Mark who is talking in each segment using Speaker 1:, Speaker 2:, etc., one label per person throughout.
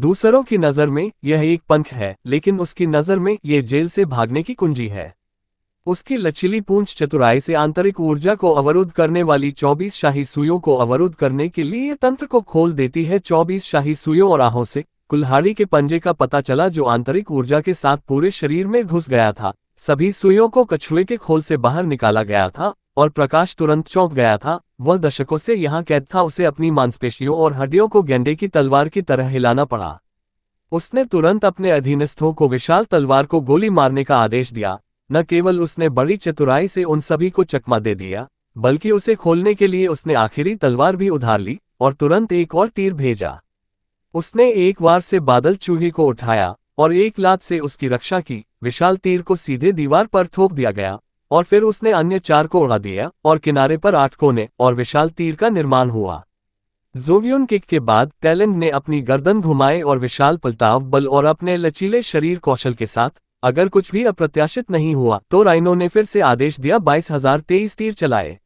Speaker 1: दूसरों की नजर में यह एक पंख है, लेकिन उसकी नजर में ये जेल से भागने की कुंजी है। उसकी लचीली पूंछ चतुराई से आंतरिक ऊर्जा को अवरुद्ध करने वाली 24 शाही सुइयों को अवरुद्ध करने के लिए तंत्र को खोल देती है। 24 शाही सुइयों और आहों से कुल्हाड़ी के पंजे का पता चला जो आंतरिक ऊर्जा के साथ पूरे शरीर में घुस गया था। सभी सुइयों को कछुए के खोल से बाहर निकाला गया था और प्रकाश तुरंत चौंक गया था। वह दशकों से यहाँ कैद था, उसे अपनी मांसपेशियों और हड्डियों को गेंडे की तलवार की तरह हिलाना पड़ा। उसने तुरंत अपने अधीनस्थों को विशाल तलवार को गोली मारने का आदेश दिया। न केवल उसने बड़ी चतुराई से उन सभी को चकमा दे दिया, बल्कि उसे खोलने के लिए उसने आखिरी तलवार भी उधार ली और तुरंत एक और तीर भेजा। उसने एक वार से बादल चूहे को उठाया और एक लात से उसकी रक्षा की। विशाल तीर को सीधे दीवार पर ठोक दिया गया और फिर उसने अन्य 4 को उड़ा दिया और किनारे पर 8 कोने और विशाल तीर का निर्माण हुआ। जोगियोन किक के बाद टैलेंट ने अपनी गर्दन घुमाए और विशाल पलटाव बल और अपने लचीले शरीर कौशल के साथ, अगर कुछ भी अप्रत्याशित नहीं हुआ तो राइनो ने फिर से आदेश दिया 22,023 तीर चलाए।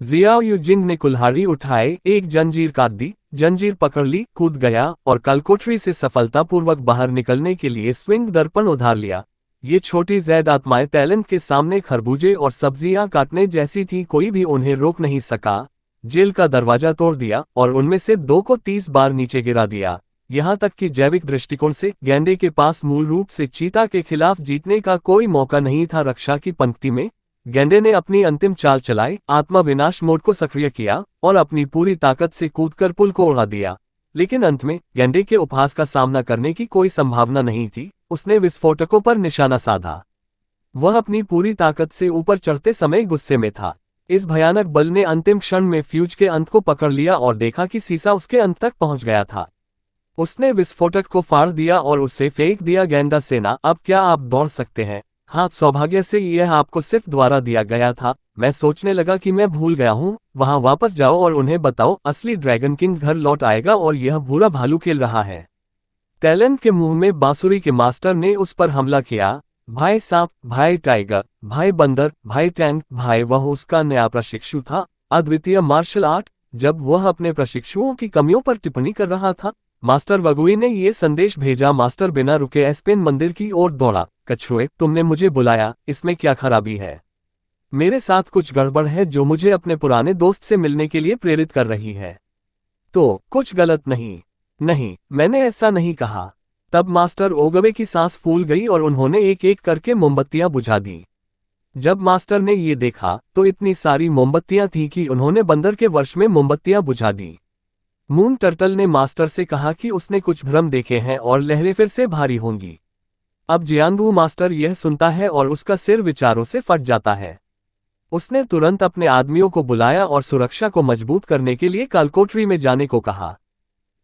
Speaker 1: जियाओ युजिंग ने कुल्हाड़ी उठाए, एक जंजीर काट दी, जंजीर पकड़ ली, कूद गया और कलकोठरी से सफलतापूर्वक बाहर निकलने के लिए स्विंग दर्पण उधार लिया। ये छोटी जैद आत्माएं टैलेंट के सामने खरबूजे और सब्जियां काटने जैसी थी, कोई भी उन्हें रोक नहीं सका। जेल का दरवाजा तोड़ दिया और उनमें से 2 को 30 बार नीचे गिरा दिया। यहाँ तक कि जैविक दृष्टिकोण से गेंडे के पास मूल रूप से चीता के खिलाफ जीतने का कोई मौका नहीं था। रक्षा की पंक्ति में गेंडे ने अपनी अंतिम चाल चलाई, आत्मा विनाश मोड को सक्रिय किया और अपनी पूरी ताकत से कूदकर पुल को उड़ा दिया। लेकिन अंत में गेंडे के उपहास का सामना करने की कोई संभावना नहीं थी। उसने विस्फोटकों पर निशाना साधा। वह अपनी पूरी ताकत से ऊपर चढ़ते समय गुस्से में था। इस भयानक बल ने अंतिम क्षण में फ्यूज के अंत को पकड़ लिया और देखा कि सीसा उसके अंत तक पहुंच गया था। उसने विस्फोटक को फाड़ दिया और उसे फेंक दिया। गेंडा सेना, अब क्या आप दौड़ सकते हैं? हाँ, सौभाग्य से यह आपको सिर्फ द्वारा दिया गया था। मैं सोचने लगा कि मैं भूल गया हूँ। वहां वापस जाओ और उन्हें बताओ असली ड्रैगन किंग घर लौट आएगा और यह बुरा भालू खेल रहा है। टैलेंट के मुंह में बांसुरी के मास्टर ने उस पर हमला किया। भाई सांप, भाई टाइगर, भाई बंदर, भाई टैंक, भाई वह उसका नया प्रशिक्षु था। अद्वितीय मार्शल आर्ट। जब वह अपने प्रशिक्षुओं की कमियों पर टिप्पणी कर रहा था, मास्टर वगुई ने ये संदेश भेजा। मास्टर बिना रुके एस्पेन मंदिर की ओर दौड़ा। कछुए, तुमने मुझे बुलाया, इसमें क्या खराबी है? मेरे साथ कुछ गड़बड़ है जो मुझे अपने पुराने दोस्त से मिलने के लिए प्रेरित कर रही है। तो कुछ गलत नहीं? नहीं, मैंने ऐसा नहीं कहा। तब मास्टर ओगवे की सांस फूल गई और उन्होंने एक एक करके मोमबत्तियां बुझा दी। जब मास्टर ने ये देखा तो इतनी सारी मोमबत्तियां थीं कि उन्होंने बंदर के वर्ष में मोमबत्तियां बुझा दी। मून टर्टल ने मास्टर से कहा कि उसने कुछ भ्रम देखे हैं और लहरें फिर से भारी होंगी। अब जियांगू मास्टर यह सुनता है और उसका सिर विचारों से फट जाता है। उसने तुरंत अपने आदमियों को बुलाया और सुरक्षा को मजबूत करने के लिए कालकोठरी में जाने को कहा।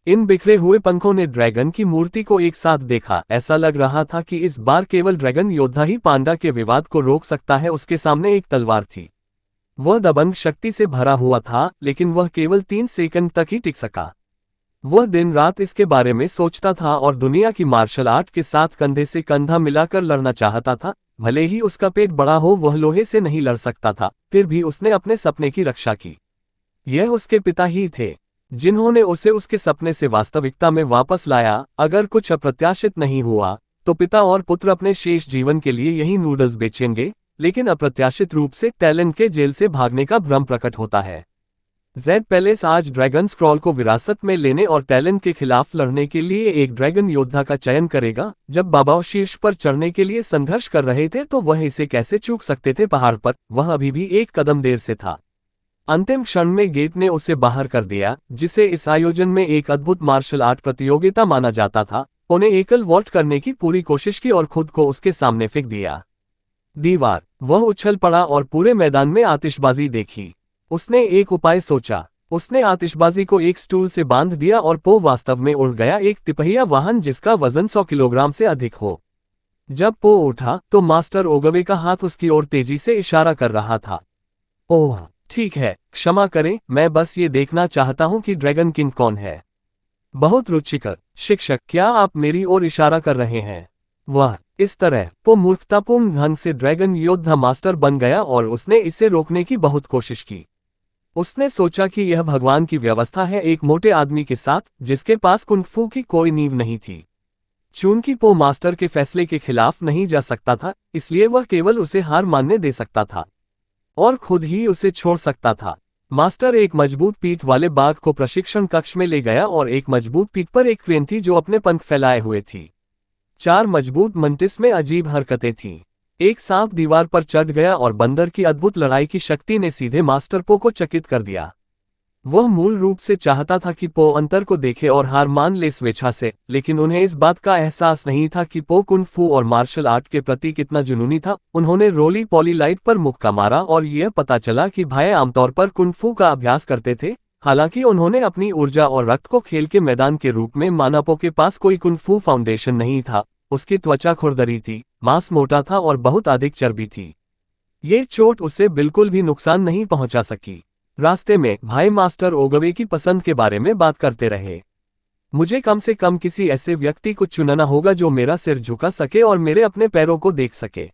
Speaker 1: इन बिखरे हुए पंखों ने ड्रैगन की मूर्ति को एक साथ देखा। ऐसा लग रहा था कि इस बार केवल ड्रैगन योद्धा ही पांडा के विवाद को रोक सकता है। उसके सामने एक तलवार थी। वह दबंग शक्ति से भरा हुआ था, लेकिन वह केवल 3 सेकंड तक ही टिक सका। वह दिन रात इसके बारे में सोचता था और दुनिया की मार्शल आर्ट के साथ कंधे से कंधा मिलाकर लड़ना चाहता था। भले ही उसका पेट बड़ा हो, वह लोहे से नहीं लड़ सकता था। फिर भी उसने अपने सपने की रक्षा की। यह उसके पिता ही थे जिन्होंने उसे उसके सपने से वास्तविकता में वापस लाया। अगर कुछ अप्रत्याशित नहीं हुआ तो पिता और पुत्र अपने शेष जीवन के लिए यही नूडल्स बेचेंगे, लेकिन अप्रत्याशित रूप से टैलेंट के जेल से भागने का भ्रम प्रकट होता है। जेड पैलेस आज ड्रैगन स्क्रॉल को विरासत में लेने और टैलेंट के खिलाफ लड़ने के लिए एक ड्रैगन योद्धा का चयन करेगा। जब बाबाओ शीर्ष पर चढ़ने के लिए संघर्ष कर रहे थे तो वह इसे कैसे चूक सकते थे? पहाड़ पर वह अभी भी एक कदम देर से था। अंतिम क्षण में गेट ने उसे बाहर कर दिया, जिसे इस आयोजन में एक अद्भुत मार्शल आर्ट प्रतियोगिता माना जाता था। उन्हें एकल वॉल्ट करने की पूरी कोशिश की और खुद को उसके सामने फेंक दिया। दीवार। वह उछल पड़ा और पूरे मैदान में आतिशबाजी देखी। उसने एक उपाय सोचा। उसने आतिशबाजी को एक स्टूल से बांध दिया और पो वास्तव में उड़ गया, एक तिपहिया वाहन जिसका वजन 100 किलोग्राम से अधिक हो। जब पो उठा तो मास्टर ओगवे का हाथ उसकी ओर तेजी से इशारा कर रहा था। ओह, ठीक है, क्षमा करें, मैं बस ये देखना चाहता हूं कि ड्रैगन किंग कौन है। बहुत रुचिकर। शिक्षक, क्या आप मेरी ओर इशारा कर रहे हैं? वह इस तरह पो मूर्खतापूर्ण ढंग से ड्रैगन योद्धा मास्टर बन गया और उसने इसे रोकने की बहुत कोशिश की। उसने सोचा कि यह भगवान की व्यवस्था है एक मोटे आदमी के साथ, जिसके पास कुंग फू की कोई नींव नहीं थी। चूंकि पो मास्टर के फैसले के खिलाफ नहीं जा सकता था, इसलिए वह केवल उसे हार मानने दे सकता था और खुद ही उसे छोड़ सकता था। मास्टर एक मजबूत पीठ वाले बाघ को प्रशिक्षण कक्ष में ले गया और एक मजबूत पीठ पर एक क्रेन थी जो अपने पंख फैलाए हुए थी। 4 मजबूत मंटिस में अजीब हरकतें थीं। एक सांप दीवार पर चढ़ गया और बंदर की अद्भुत लड़ाई की शक्ति ने सीधे मास्टर पो को चकित कर दिया। वह मूल रूप से चाहता था कि पो अंतर को देखे और हार मान ले स्वेच्छा से, लेकिन उन्हें इस बात का एहसास नहीं था कि पो कुंग फू और मार्शल आर्ट के प्रति कितना जुनूनी था। उन्होंने रोली पॉली लाइट पर मुक्का मारा और यह पता चला कि भाई आमतौर पर कुंग फू का अभ्यास करते थे। हालांकि उन्होंने अपनी ऊर्जा और रक्त को खेल के मैदान के रूप में माना। पो के पास कोई कुंग फू फाउंडेशन नहीं था। उसकी त्वचा खुरदरी थी, मांस मोटा था और बहुत अधिक चर्बी थी। ये चोट उसे बिल्कुल भी नुकसान नहीं पहुंचा सकी। रास्ते में भाई मास्टर ओगवे की पसंद के बारे में बात करते रहे। मुझे कम से कम किसी ऐसे व्यक्ति को चुनना होगा जो मेरा सिर झुका सके और मेरे अपने पैरों को देख सके।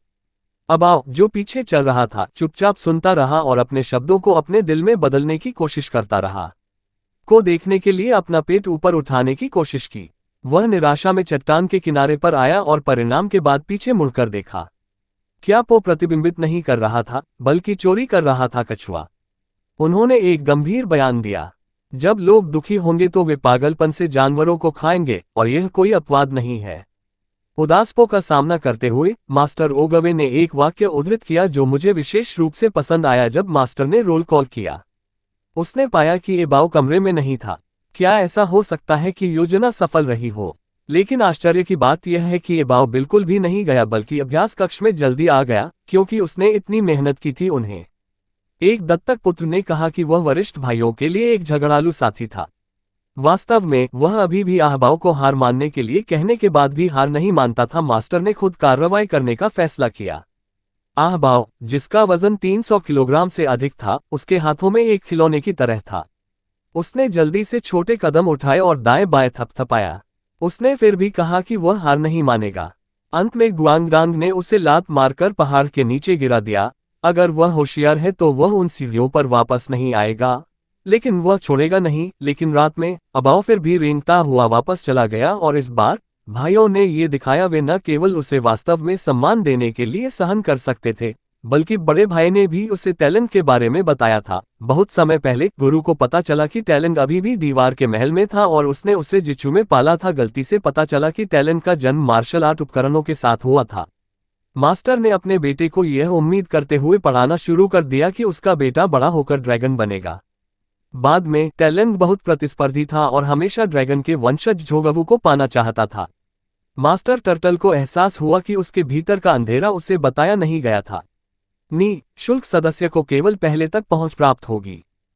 Speaker 1: अबाव, जो पीछे चल रहा था, चुपचाप सुनता रहा और अपने शब्दों को अपने दिल में बदलने की कोशिश करता रहा। को देखने के लिए अपना पेट ऊपर उठाने की कोशिश की। वह निराशा में चट्टान के किनारे पर आया और परिणाम के बाद पीछे मुड़कर देखा। क्या पो प्रतिबिंबित नहीं कर रहा था, बल्कि चोरी कर रहा था कछुआ। उन्होंने एक गंभीर बयान दिया, जब लोग दुखी होंगे तो वे पागलपन से जानवरों को खाएंगे, और यह कोई अपवाद नहीं है। उदास पो का सामना करते हुए मास्टर ओगवे ने एक वाक्य उद्धृत किया जो मुझे विशेष रूप से पसंद आया। जब मास्टर ने रोल कॉल किया, उसने पाया कि एबाओ कमरे में नहीं था। क्या ऐसा हो सकता है कि योजना सफल रही हो? लेकिन आश्चर्य की बात यह है कि एबाओ बिल्कुल भी नहीं गया, बल्कि अभ्यास कक्ष में जल्दी आ गया, क्योंकि उसने इतनी मेहनत की थी। उन्हें एक दत्तक पुत्र ने कहा कि वह वरिष्ठ भाइयों के लिए एक झगड़ालू साथी था। वास्तव में वह अभी भी आहबाओ को हार मानने के लिए कहने के बाद भी हार नहीं मानता था। मास्टर ने खुद कार्रवाई करने का फैसला किया। आहबाओ, जिसका वजन 300 किलोग्राम से अधिक था, उसके हाथों में एक खिलौने की तरह था। उसने जल्दी से छोटे कदम उठाए और दाएं बाएं थपथपाया। उसने फिर भी कहा कि वह हार नहीं मानेगा। अंत में गुआंगडांग ने उसे लात मारकर पहाड़ के नीचे गिरा दिया। अगर वह होशियार है तो वह उन सीढ़ियों पर वापस नहीं आएगा, लेकिन वह छोड़ेगा नहीं। लेकिन रात में अबाओ फिर भी रेंगता हुआ वापस चला गया, और इस बार भाइयों ने ये दिखाया वे न केवल उसे वास्तव में सम्मान देने के लिए सहन कर सकते थे, बल्कि बड़े भाई ने भी उसे टैलेंट के बारे में बताया था। बहुत समय पहले गुरु को पता चला कि टैलेंट अभी भी दीवार के महल में था और उसने उसे जिचू में पाला था। गलती से पता चला कि टैलेंट का जन्म मार्शल आर्ट उपकरणों के साथ हुआ था। मास्टर ने अपने बेटे को यह उम्मीद करते हुए पढ़ाना शुरू कर दिया कि उसका बेटा बड़ा होकर ड्रैगन बनेगा। बाद में टैलेंट बहुत प्रतिस्पर्धी था और हमेशा ड्रैगन के वंशज झोगवू को पाना चाहता था। मास्टर टर्टल को एहसास हुआ कि उसके भीतर का अंधेरा उसे बताया नहीं गया था। शुल्क सदस्य को केवल पहले तक पहुंच प्राप्त होगी।